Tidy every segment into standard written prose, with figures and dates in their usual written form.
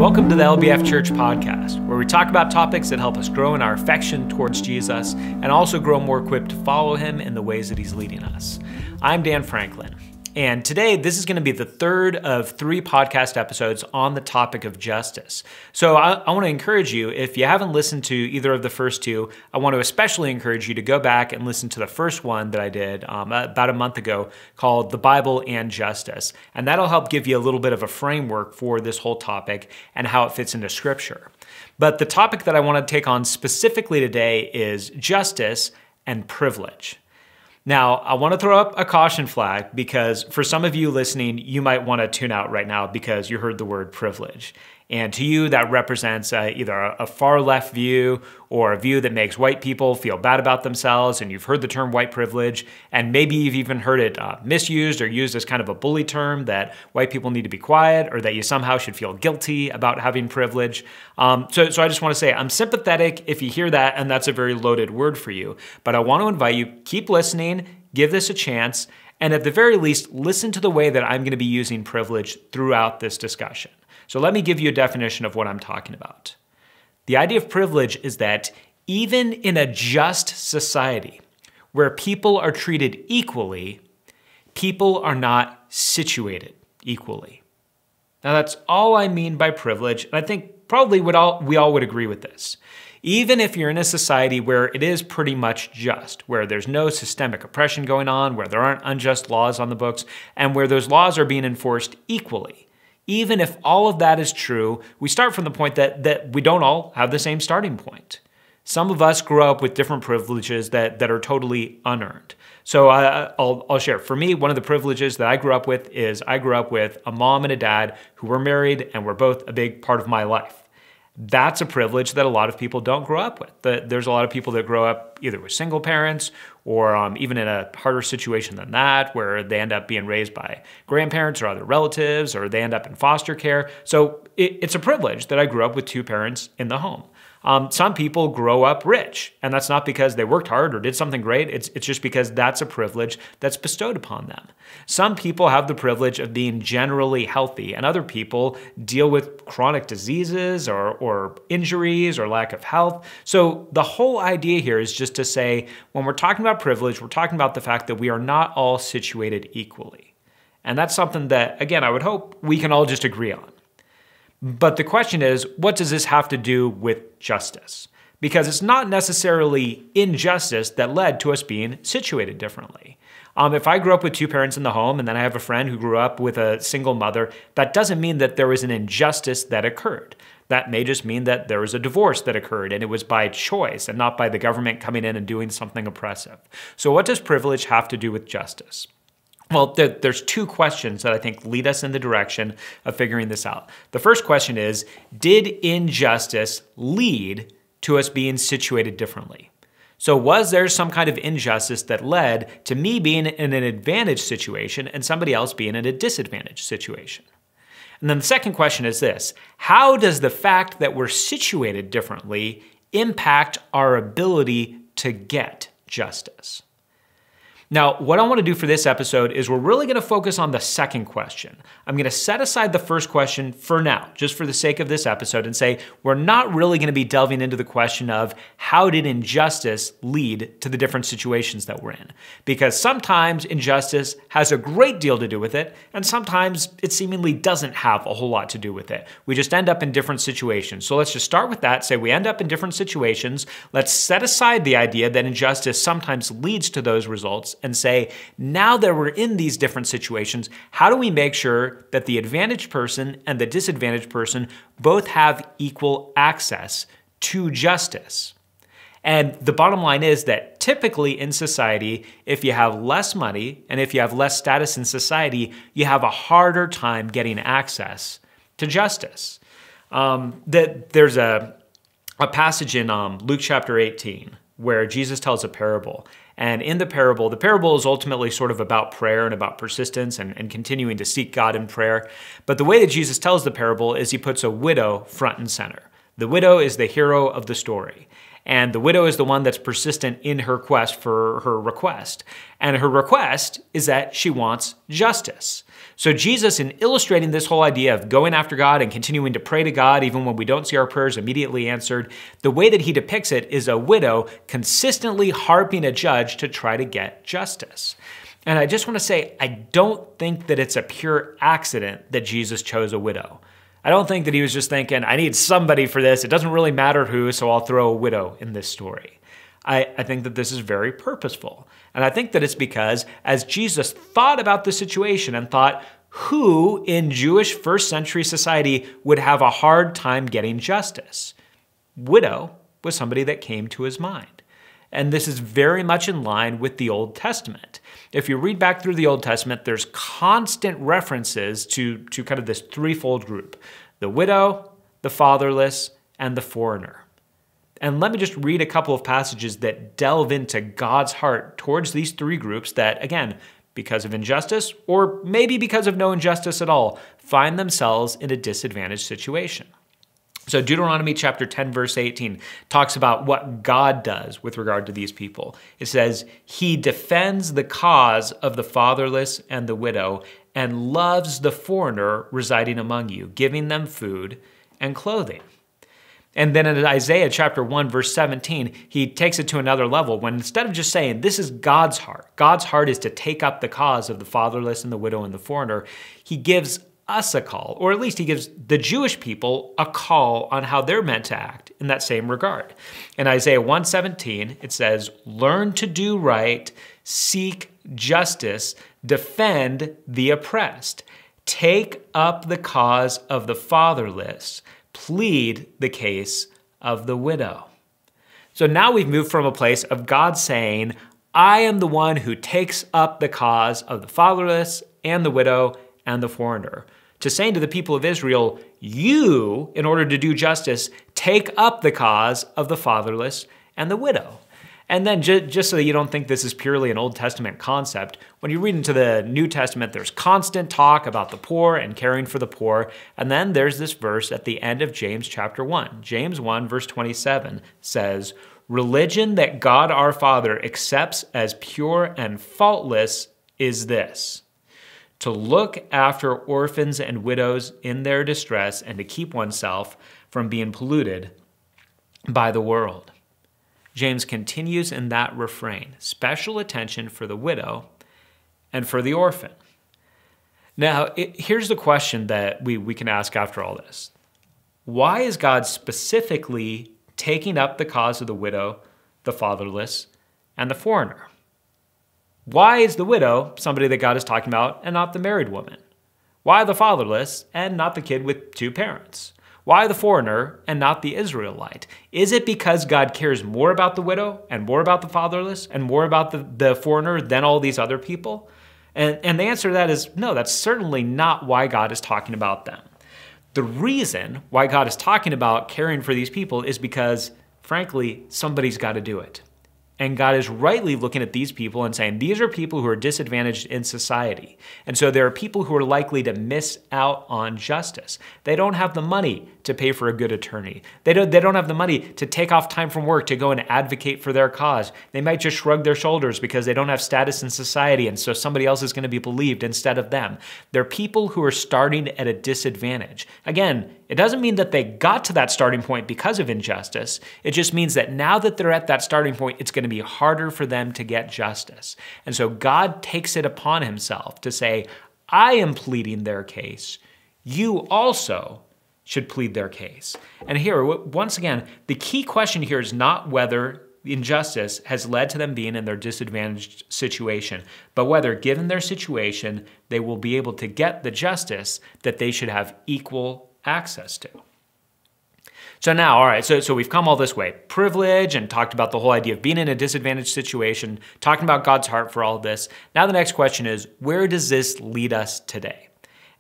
Welcome to the LBF Church podcast, where we talk about topics that help us grow in our affection towards Jesus and also grow more equipped to follow him in the ways that he's leading us. I'm Dan Franklin, and today this is going to be the third of 3 podcast episodes on the topic of justice. So I want to encourage you, if you haven't listened to either of the first 2, I want to especially encourage you to go back and listen to the first one that I did about a month ago called The Bible and Justice. And that'll help give you a little bit of a framework for this whole topic and how it fits into Scripture. But the topic that I want to take on specifically today is justice and privilege. Now, I want to throw up a caution flag because for some of you listening, you might want to tune out right now because you heard the word privilege. And to you, that represents either a far left view or a view that makes white people feel bad about themselves. And you've heard the term white privilege, and maybe you've even heard it misused or used as kind of a bully term that white people need to be quiet or that you somehow should feel guilty about having privilege. So I just want to say I'm sympathetic if you hear that, and that's a very loaded word for you. But I want to invite you, keep listening, give this a chance, and at the very least, listen to the way that I'm going to be using privilege throughout this discussion. So let me give you a definition of what I'm talking about. The idea of privilege is that even in a just society where people are treated equally, people are not situated equally. Now that's all I mean by privilege, and I think probably we all would agree with this. Even if you're in a society where it is pretty much just, where there's no systemic oppression going on, where there aren't unjust laws on the books, and where those laws are being enforced equally, even if all of that is true, we start from the point that we don't all have the same starting point. Some of us grow up with different privileges that are totally unearned. So I'll share. For me, one of the privileges that I grew up with is I grew up with a mom and a dad who were married and were both a big part of my life. That's a privilege that a lot of people don't grow up with. There's a lot of people that grow up either with single parents or even in a harder situation than that, where they end up being raised by grandparents or other relatives, or they end up in foster care. So it's a privilege that I grew up with 2 parents in the home. Some people grow up rich, and that's not because they worked hard or did something great. It's just because that's a privilege that's bestowed upon them. Some people have the privilege of being generally healthy, and other people deal with chronic diseases or injuries or lack of health. So the whole idea here is just to say, when we're talking about privilege, we're talking about the fact that we are not all situated equally. And that's something that, again, I would hope we can all just agree on. But the question is, what does this have to do with justice? Because it's not necessarily injustice that led to us being situated differently. If I grew up with 2 parents in the home and then I have a friend who grew up with a single mother, that doesn't mean that there was an injustice that occurred. That may just mean that there was a divorce that occurred and it was by choice and not by the government coming in and doing something oppressive. So what does privilege have to do with justice? Well, there's 2 questions that I think lead us in the direction of figuring this out. The first question is, did injustice lead to us being situated differently? So was there some kind of injustice that led to me being in an advantaged situation and somebody else being in a disadvantaged situation? And then the second question is this: how does the fact that we're situated differently impact our ability to get justice? Now, what I want to do for this episode is we're really going to focus on the second question. I'm going to set aside the first question for now, just for the sake of this episode, and say we're not really going to be delving into the question of how did injustice lead to the different situations that we're in. Because sometimes injustice has a great deal to do with it, and sometimes it seemingly doesn't have a whole lot to do with it. We just end up in different situations. So let's just start with that, say we end up in different situations. Let's set aside the idea that injustice sometimes leads to those results and say, now that we're in these different situations, how do we make sure that the advantaged person and the disadvantaged person both have equal access to justice? And the bottom line is that typically in society, if you have less money and if you have less status in society, you have a harder time getting access to justice. There's a passage in Luke chapter 18 where Jesus tells a parable. And in the parable is ultimately sort of about prayer and about persistence and continuing to seek God in prayer. But the way that Jesus tells the parable is he puts a widow front and center. The widow is the hero of the story. And the widow is the one that's persistent in her quest for her request. And her request is that she wants justice. So Jesus, in illustrating this whole idea of going after God and continuing to pray to God even when we don't see our prayers immediately answered, the way that he depicts it is a widow consistently harping a judge to try to get justice. And I just want to say, I don't think that it's a pure accident that Jesus chose a widow. I don't think that he was just thinking, I need somebody for this. It doesn't really matter who, so I'll throw a widow in this story. I think that this is very purposeful. And I think that it's because as Jesus thought about the situation and thought, who in Jewish first century society would have a hard time getting justice? Widow was somebody that came to his mind. And this is very much in line with the Old Testament. If you read back through the Old Testament, there's constant references to kind of this threefold group: the widow, the fatherless, and the foreigner. And let me just read a couple of passages that delve into God's heart towards these three groups that, again, because of injustice, or maybe because of no injustice at all, find themselves in a disadvantaged situation. So Deuteronomy chapter 10, verse 18 talks about what God does with regard to these people. It says, he defends the cause of the fatherless and the widow and loves the foreigner residing among you, giving them food and clothing. And then in Isaiah chapter 1, verse 17, he takes it to another level when instead of just saying, this is God's heart is to take up the cause of the fatherless and the widow and the foreigner, he gives us a call, or at least he gives the Jewish people a call on how they're meant to act in that same regard. In Isaiah 1:17, it says, learn to do right, seek justice, defend the oppressed, take up the cause of the fatherless, plead the case of the widow. So now we've moved from a place of God saying, I am the one who takes up the cause of the fatherless and the widow and the foreigner, to saying to the people of Israel, you, in order to do justice, take up the cause of the fatherless and the widow. And then just so that you don't think this is purely an Old Testament concept, when you read into the New Testament, there's constant talk about the poor and caring for the poor. And then there's this verse at the end of James chapter 1. James 1, verse 27 says, religion that God our Father accepts as pure and faultless is this: to look after orphans and widows in their distress and to keep oneself from being polluted by the world. James continues in that refrain, special attention for the widow and for the orphan. Now, here's the question that we can ask after all this. Why is God specifically taking up the cause of the widow, the fatherless, and the foreigner? Why is the widow somebody that God is talking about and not the married woman? Why the fatherless and not the kid with two parents? Why the foreigner and not the Israelite? Is it because God cares more about the widow and more about the fatherless and more about the foreigner than all these other people? And the answer to that is no, that's certainly not why God is talking about them. The reason why God is talking about caring for these people is because, frankly, somebody's got to do it. And God is rightly looking at these people and saying, these are people who are disadvantaged in society. And so there are people who are likely to miss out on justice. They don't have the money to pay for a good attorney. They don't have the money to take off time from work to go and advocate for their cause. They might just shrug their shoulders because they don't have status in society, and so somebody else is going to be believed instead of them. They're people who are starting at a disadvantage. Again, it doesn't mean that they got to that starting point because of injustice. It just means that now that they're at that starting point, it's going to be harder for them to get justice. And so God takes it upon himself to say, I am pleading their case. You also should plead their case. And here, once again, the key question here is not whether injustice has led to them being in their disadvantaged situation, but whether, given their situation, they will be able to get the justice that they should have equal access to. So now, all right, so we've come all this way. Privilege, and talked about the whole idea of being in a disadvantaged situation, talking about God's heart for all of this. Now the next question is, where does this lead us today?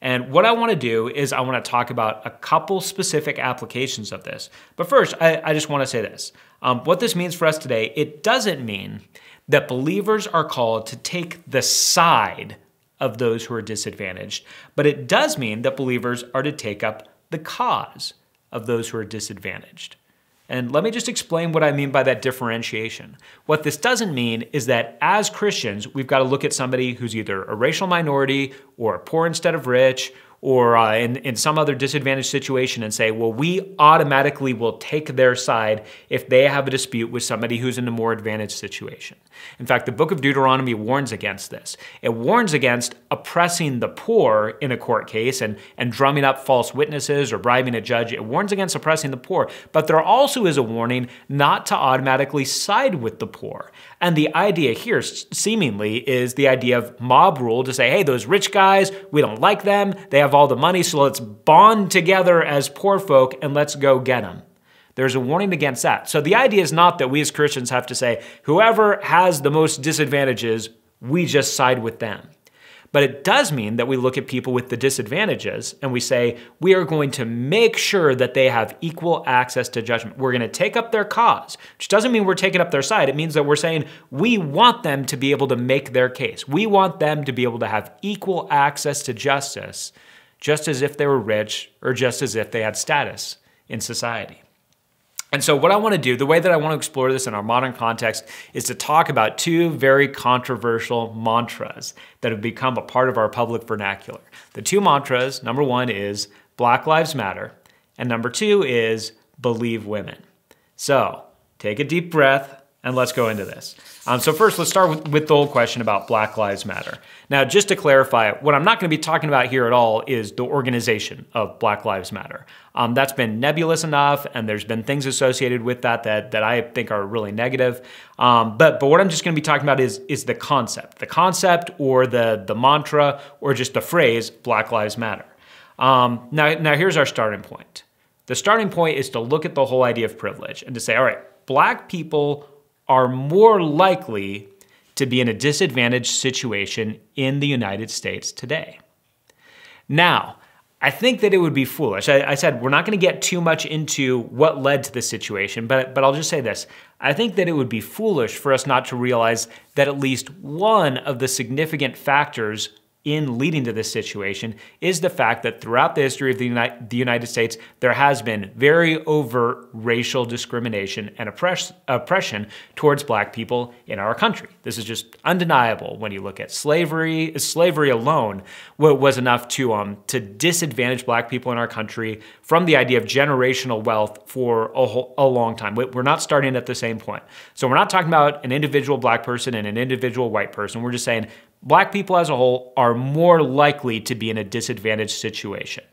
And what I want to do is I want to talk about a couple specific applications of this. But first, I just want to say this. What this means for us today, it doesn't mean that believers are called to take the side of those who are disadvantaged, but it does mean that believers are to take up the cause of those who are disadvantaged. And let me just explain what I mean by that differentiation. What this doesn't mean is that as Christians, we've got to look at somebody who's either a racial minority or poor instead of rich, or in some other disadvantaged situation and say, well, we automatically will take their side if they have a dispute with somebody who's in a more advantaged situation. In fact, the book of Deuteronomy warns against this. It warns against oppressing the poor in a court case and drumming up false witnesses or bribing a judge. It warns against oppressing the poor, but there also is a warning not to automatically side with the poor. And the idea here, seemingly, is the idea of mob rule, to say, hey, those rich guys, we don't like them, they have all the money, so let's bond together as poor folk and let's go get them. There's a warning against that. So the idea is not that we as Christians have to say, whoever has the most disadvantages, we just side with them. But it does mean that we look at people with the disadvantages and we say, we are going to make sure that they have equal access to judgment. We're going to take up their cause, which doesn't mean we're taking up their side. It means that we're saying we want them to be able to make their case. We want them to be able to have equal access to justice, just as if they were rich or just as if they had status in society. And so what I want to do, the way that I want to explore this in our modern context, is to talk about two very controversial mantras that have become a part of our public vernacular. The two mantras, number one is Black Lives Matter, and number two is Believe Women. So take a deep breath and let's go into this. So first, let's start with the whole question about Black Lives Matter. Now, just to clarify, what I'm not going to be talking about here at all is the organization of Black Lives Matter. That's been nebulous enough, and there's been things associated with that I think are really negative. But what I'm just going to be talking about is the concept or the mantra or just the phrase Black Lives Matter. Now here's our starting point. The starting point is to look at the whole idea of privilege and to say, all right, Black people are more likely to be in a disadvantaged situation in the United States today. Now, I think that it would be foolish. I said we're not going to get too much into what led to this situation, but I'll just say this. I think that it would be foolish for us not to realize that at least one of the significant factors in leading to this situation is the fact that throughout the history of the United States, there has been very overt racial discrimination and oppression towards Black people in our country. This is just undeniable when you look at slavery. Slavery alone was enough to disadvantage Black people in our country from the idea of generational wealth for a long time. We're not starting at the same point. So we're not talking about an individual Black person and an individual white person. We're just saying Black people as a whole are more likely to be in a disadvantaged situation.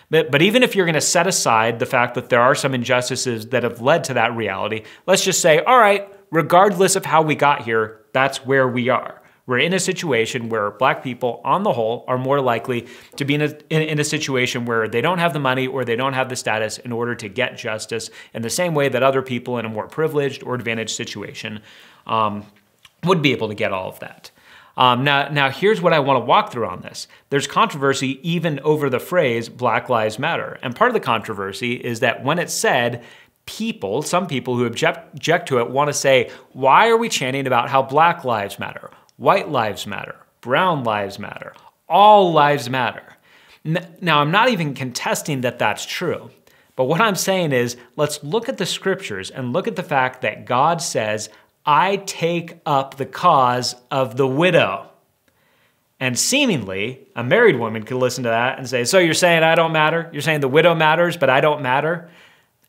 But even if you're going to set aside the fact that there are some injustices that have led to that reality, let's just say, all right, regardless of how we got here, that's where we are. We're in a situation where Black people, on the whole, are more likely to be in a situation where they don't have the money or they don't have the status in order to get justice in the same way that other people in a more privileged or advantaged situation would be able to get all of that. Now, here's what I want to walk through on this. There's controversy even over the phrase Black Lives Matter. And part of the controversy is that when it's said, some people who object to it want to say, why are we chanting about how Black lives matter, white lives matter, brown lives matter, all lives matter? Now, I'm not even contesting that that's true. But what I'm saying is, let's look at the scriptures and look at the fact that God says, I take up the cause of the widow. And seemingly, a married woman could listen to that and say, so you're saying I don't matter? You're saying the widow matters, but I don't matter?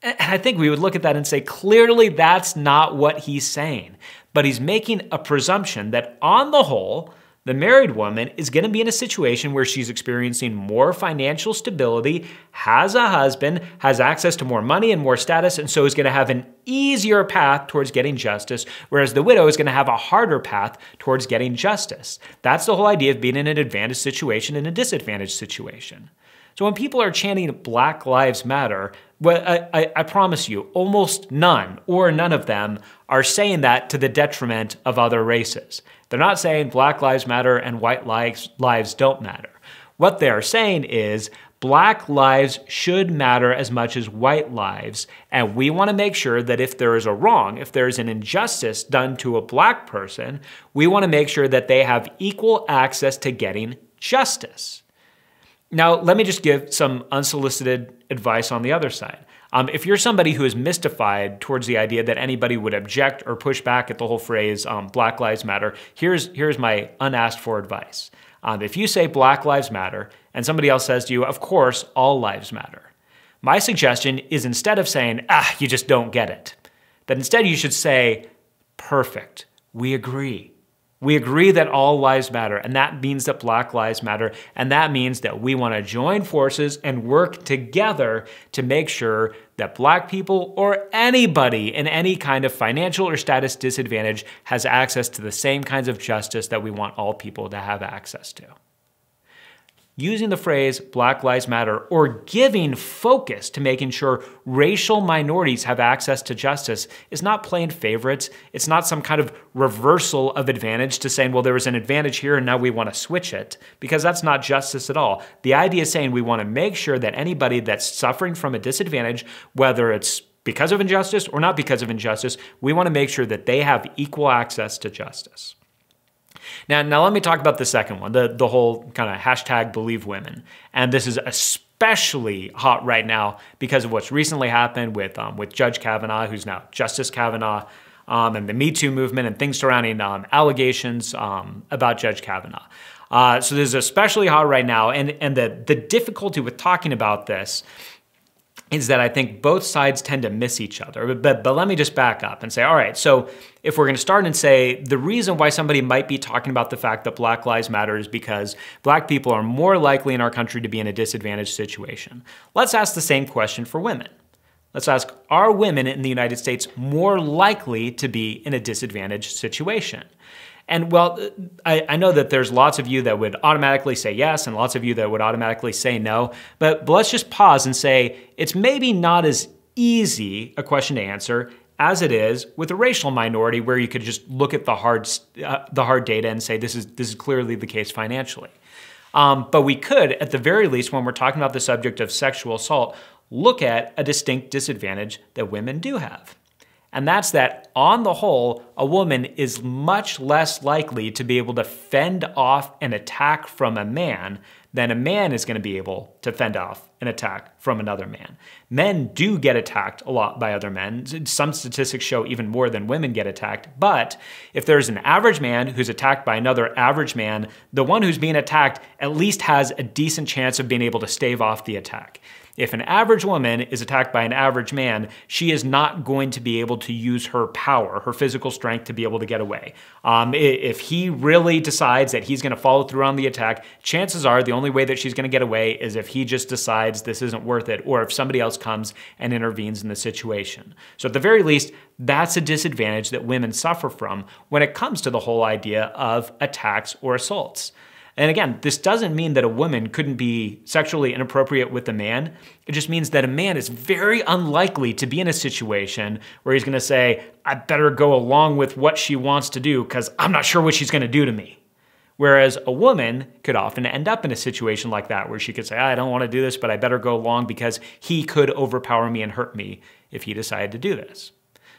And I think we would look at that and say, clearly that's not what he's saying. But he's making a presumption that on the whole, the married woman is going to be in a situation where she's experiencing more financial stability, has a husband, has access to more money and more status, and so is going to have an easier path towards getting justice, whereas the widow is going to have a harder path towards getting justice. That's the whole idea of being in an advantaged situation and a disadvantaged situation. So when people are chanting Black Lives Matter, well, I promise you, almost none or none of them are saying that to the detriment of other races. They're not saying Black Lives Matter and white lives don't matter. What they're saying is Black lives should matter as much as white lives, and we want to make sure that if there is a wrong, if there is an injustice done to a Black person, we want to make sure that they have equal access to getting justice. Now, let me just give some unsolicited advice on the other side. If you're somebody who is mystified towards the idea that anybody would object or push back at the whole phrase Black Lives Matter, here's my unasked for advice. If you say Black Lives Matter and somebody else says to you, of course, all lives matter, my suggestion is instead of saying, you just don't get it, that instead you should say, perfect, we agree. We agree that all lives matter, and that means that Black lives matter, and that means that we want to join forces and work together to make sure that Black people or anybody in any kind of financial or status disadvantage has access to the same kinds of justice that we want all people to have access to. Using the phrase Black Lives Matter or giving focus to making sure racial minorities have access to justice is not playing favorites. It's not some kind of reversal of advantage to saying, well, there was an advantage here and now we want to switch it, because that's not justice at all. The idea is saying we want to make sure that anybody that's suffering from a disadvantage, whether it's because of injustice or not because of injustice, we want to make sure that they have equal access to justice. Now let me talk about the second one, the whole kind of hashtag believe women. And this is especially hot right now because of what's recently happened with Judge Kavanaugh, who's now Justice Kavanaugh, and the Me Too movement and things surrounding allegations about Judge Kavanaugh. So this is especially hot right now. And the difficulty with talking about this is that I think both sides tend to miss each other. But let me just back up and say, all right, so if we're going to start and say the reason why somebody might be talking about the fact that Black Lives Matter is because Black people are more likely in our country to be in a disadvantaged situation. Let's ask the same question for women. Let's ask, are women in the United States more likely to be in a disadvantaged situation? And well, I know that there's lots of you that would automatically say yes and lots of you that would automatically say no, but let's just pause and say it's maybe not as easy a question to answer as it is with a racial minority, where you could just look at the hard data and say this is clearly the case financially. But we could, at the very least, when we're talking about the subject of sexual assault, look at a distinct disadvantage that women do have. And that's that, on the whole, a woman is much less likely to be able to fend off an attack from a man than a man is going to be able to fend off an attack from another man. Men do get attacked a lot by other men. Some statistics show even more than women get attacked. But if there's an average man who's attacked by another average man, the one who's being attacked at least has a decent chance of being able to stave off the attack. If an average woman is attacked by an average man, she is not going to be able to use her power, her physical strength, to be able to get away. If he really decides that he's going to follow through on the attack, chances are the only way that she's going to get away is if he just decides this isn't worth it, or if somebody else comes and intervenes in the situation. So at the very least, that's a disadvantage that women suffer from when it comes to the whole idea of attacks or assaults. And again, this doesn't mean that a woman couldn't be sexually inappropriate with a man. It just means that a man is very unlikely to be in a situation where he's going to say, I better go along with what she wants to do because I'm not sure what she's going to do to me. Whereas a woman could often end up in a situation like that where she could say, I don't want to do this, but I better go along because he could overpower me and hurt me if he decided to do this.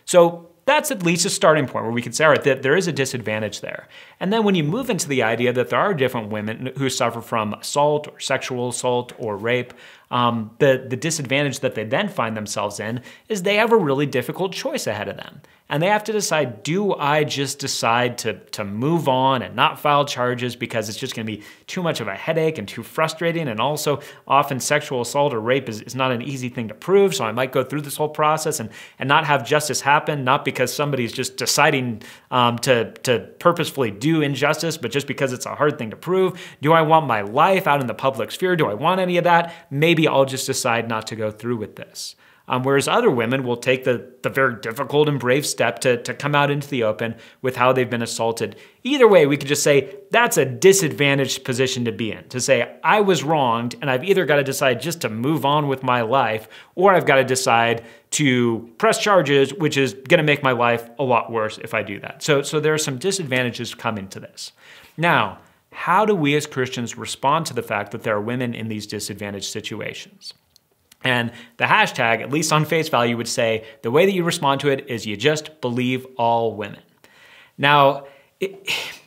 So that's at least a starting point where we can say, all right, that there is a disadvantage there. And then when you move into the idea that there are different women who suffer from assault or sexual assault or rape, the disadvantage that they then find themselves in is they have a really difficult choice ahead of them. And they have to decide, do I just decide to move on and not file charges because it's just going to be too much of a headache and too frustrating? And also often sexual assault or rape is not an easy thing to prove. So I might go through this whole process and not have justice happen, not because somebody's just deciding to purposefully do injustice, but just because it's a hard thing to prove. Do I want my life out in the public sphere? Do I want any of that? Maybe I'll just decide not to go through with this. Whereas other women will take the very difficult and brave step to come out into the open with how they've been assaulted. Either way, we could just say that's a disadvantaged position to be in, to say I was wronged and I've either got to decide just to move on with my life, or I've got to decide to press charges, which is going to make my life a lot worse if I do that. So there are some disadvantages coming to this. Now, how do we as Christians respond to the fact that there are women in these disadvantaged situations? And the hashtag, at least on face value, would say the way that you respond to it is you just believe all women. Now,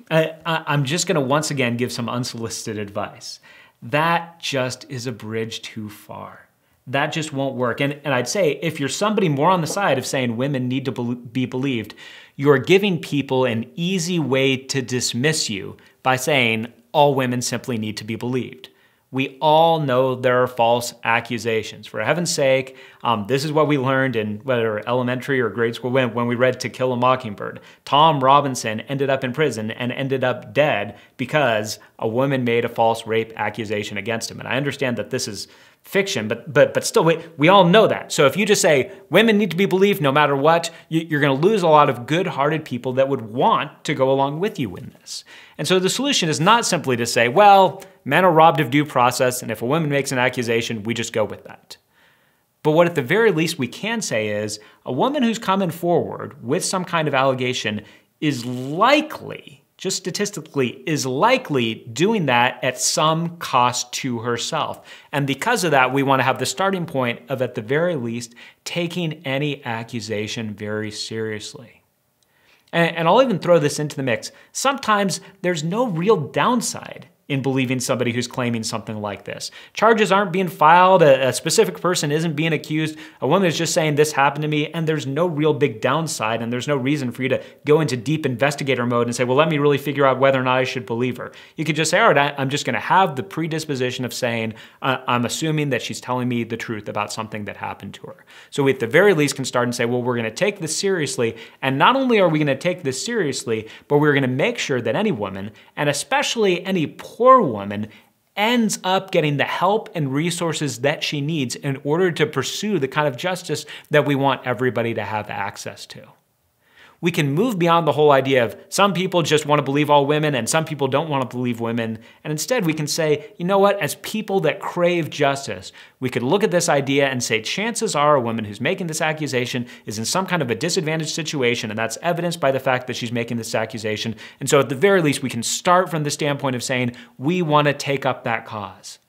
I'm just going to once again give some unsolicited advice. That just is a bridge too far. that just won't work. And I'd say if you're somebody more on the side of saying women need to be believed, you're giving people an easy way to dismiss you by saying all women simply need to be believed. We all know there are false accusations. For heaven's sake, this is what we learned in whether elementary or grade school when we read To Kill a Mockingbird. Tom Robinson ended up in prison and ended up dead because a woman made a false rape accusation against him. And I understand that this is fiction, but still, we all know that. So if you just say women need to be believed no matter what, you're going to lose a lot of good-hearted people that would want to go along with you in this. And so the solution is not simply to say, well, men are robbed of due process, and if a woman makes an accusation, we just go with that. But what at the very least we can say is a woman who's coming forward with some kind of allegation is likely, just statistically, is likely doing that at some cost to herself. And because of that, we want to have the starting point of, at the very least, taking any accusation very seriously. And I'll even throw this into the mix. Sometimes there's no real downside in believing somebody who's claiming something like this. Charges aren't being filed, a specific person isn't being accused, a woman is just saying this happened to me, and there's no real big downside, and there's no reason for you to go into deep investigator mode and say, well, let me really figure out whether or not I should believe her. You could just say, all right, I'm just gonna have the predisposition of saying, I'm assuming that she's telling me the truth about something that happened to her. So we at the very least can start and say, well, we're gonna take this seriously, and not only are we gonna take this seriously, but we're gonna make sure that any woman, and especially any poor woman, ends up getting the help and resources that she needs in order to pursue the kind of justice that we want everybody to have access to. We can move beyond the whole idea of some people just want to believe all women and some people don't want to believe women. And instead we can say, you know what, as people that crave justice, we could look at this idea and say chances are a woman who's making this accusation is in some kind of a disadvantaged situation, and that's evidenced by the fact that she's making this accusation. And so at the very least, we can start from the standpoint of saying we want to take up that cause.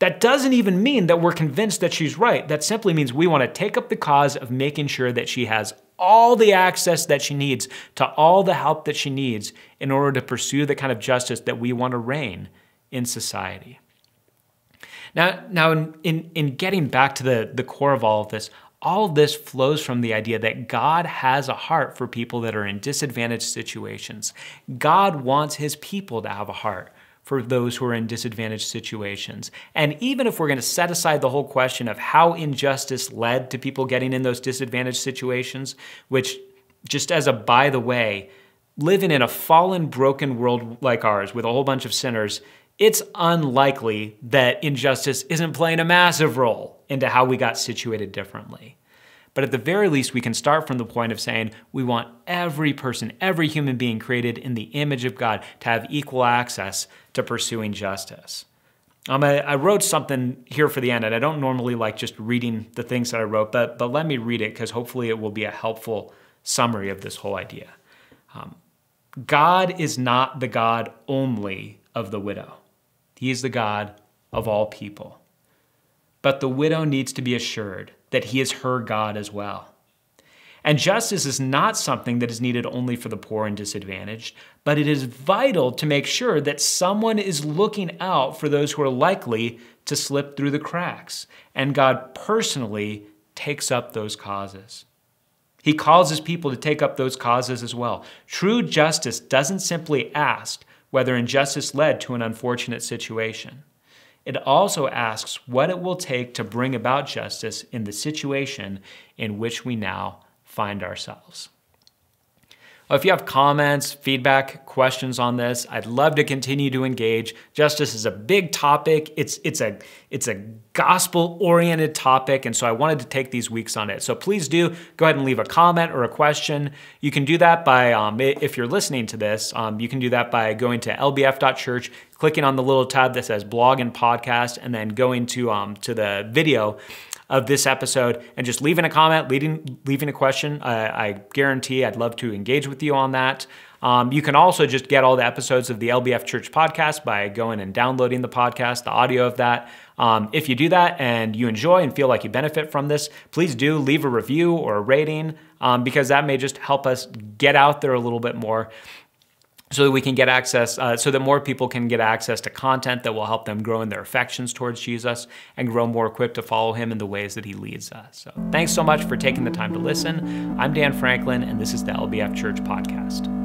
That doesn't even mean that we're convinced that she's right. That simply means we want to take up the cause of making sure that she has all the access that she needs to all the help that she needs in order to pursue the kind of justice that we want to reign in society. Now in getting back to the core of all of this flows from the idea that God has a heart for people that are in disadvantaged situations. God wants his people to have a heart for those who are in disadvantaged situations. And even if we're going to set aside the whole question of how injustice led to people getting in those disadvantaged situations, which, just as a by the way, living in a fallen, broken world like ours with a whole bunch of sinners, it's unlikely that injustice isn't playing a massive role into how we got situated differently. But at the very least, we can start from the point of saying we want every person, every human being created in the image of God to have equal access to pursuing justice. I wrote something here for the end, and I don't normally like just reading the things that I wrote, but let me read it because hopefully it will be a helpful summary of this whole idea. God is not the God only of the widow. He is the God of all people. But the widow needs to be assured that he is her God as well. And justice is not something that is needed only for the poor and disadvantaged, but it is vital to make sure that someone is looking out for those who are likely to slip through the cracks. And God personally takes up those causes. He calls his people to take up those causes as well. True justice doesn't simply ask whether injustice led to an unfortunate situation. It also asks what it will take to bring about justice in the situation in which we now find ourselves. If you have comments, feedback, questions on this, I'd love to continue to engage. Justice is a big topic. It's a gospel-oriented topic, and so I wanted to take these weeks on it. So please do go ahead and leave a comment or a question. You can do that by, if you're listening to this, you can do that by going to lbf.church, clicking on the little tab that says blog and podcast, and then going to the video of this episode and just leaving a comment, leaving a question. I guarantee I'd love to engage with you on that. You can also just get all the episodes of the LBF Church podcast by going and downloading the podcast, the audio of that. If you do that and you enjoy and feel like you benefit from this, please do leave a review or a rating because that may just help us get out there a little bit more. so that we can get access, so that more people can get access to content that will help them grow in their affections towards Jesus and grow more equipped to follow him in the ways that he leads us. So thanks so much for taking the time to listen. I'm Dan Franklin, and this is the LBF Church Podcast.